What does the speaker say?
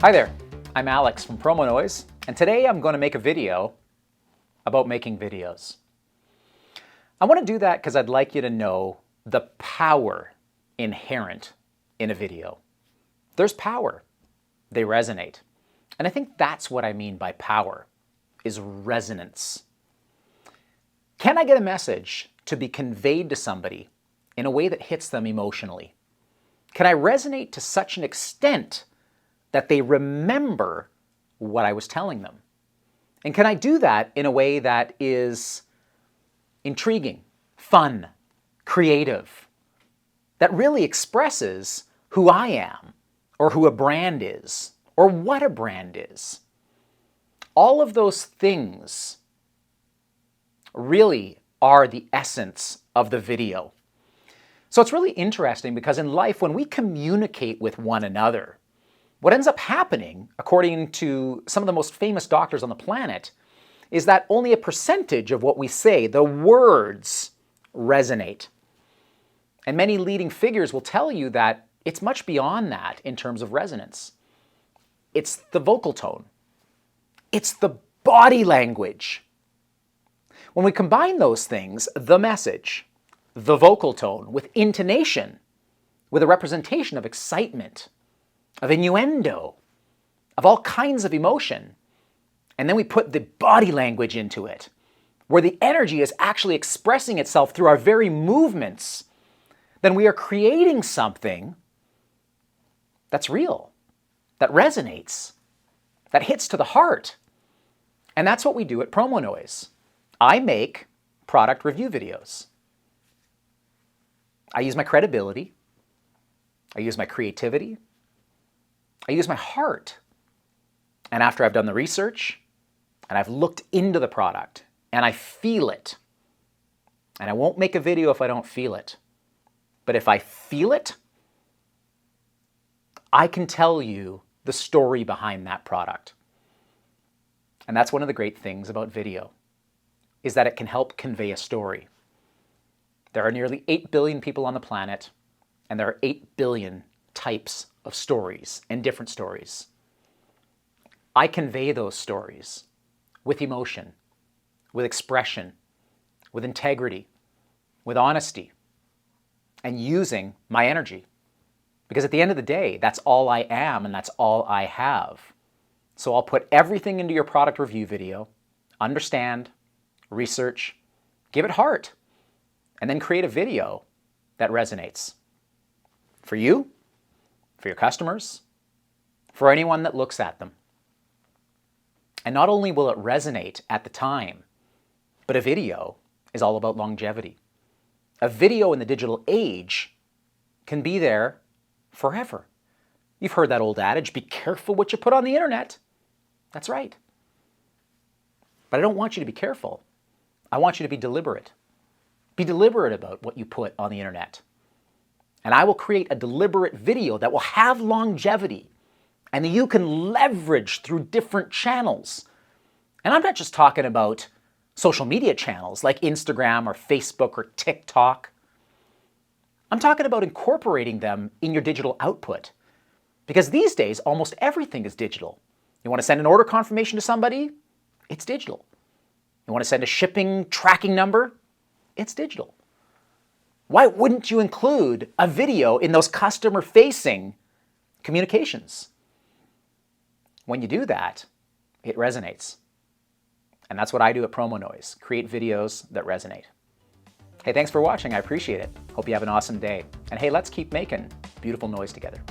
Hi there, I'm Alex from Promonoise, and today I'm going to make a video about making videos. I want to do that because I'd like you to know the power inherent in a video. There's power. They resonate. And I think that's what I mean by power, is resonance. Can I get a message to be conveyed to somebody in a way that hits them emotionally? Can I resonate to such an extent that they remember what I was telling them? And can I do that in a way that is intriguing, fun, creative, that really expresses who I am, or who a brand is, or what a brand is? All of those things really are the essence of the video. So it's really interesting because in life, when we communicate with one another, what ends up happening, according to some of the most famous doctors on the planet, is that only a percentage of what we say, the words, resonate. And many leading figures will tell you that it's much beyond that in terms of resonance. It's the vocal tone. It's the body language. When we combine those things, the message, the vocal tone, with intonation, with a representation of excitement, of innuendo, of all kinds of emotion, and then we put the body language into it, where the energy is actually expressing itself through our very movements, then we are creating something that's real, that resonates, that hits to the heart. And that's what we do at Promonoise. I make product review videos. I use my credibility. I use my creativity. I use my heart. And after I've done the research, and I've looked into the product, and I feel it, and I won't make a video if I don't feel it, but if I feel it, I can tell you the story behind that product. And that's one of the great things about video, is that it can help convey a story. There are nearly 8 billion people on the planet, and there are 8 billion types of stories and different stories. I convey those stories with emotion, with expression, with integrity, with honesty, and using my energy. Because at the end of the day, that's all I am and that's all I have. So I'll put everything into your product review video, understand, research, give it heart, and then create a video that resonates. For you, for your customers, for anyone that looks at them. And not only will it resonate at the time, but a video is all about longevity. A video in the digital age can be there forever. You've heard that old adage, be careful what you put on the internet. That's right. But I don't want you to be careful. I want you to be deliberate. Be deliberate about what you put on the internet. And I will create a deliberate video that will have longevity and that you can leverage through different channels. And I'm not just talking about social media channels like Instagram or Facebook or TikTok. I'm talking about incorporating them in your digital output. Because these days, almost everything is digital. You want to send an order confirmation to somebody? It's digital. You want to send a shipping tracking number? It's digital. Why wouldn't you include a video in those customer-facing communications? When you do that, it resonates. And that's what I do at Promonoise, create videos that resonate. Hey, thanks for watching. I appreciate it. Hope you have an awesome day. And hey, let's keep making beautiful noise together.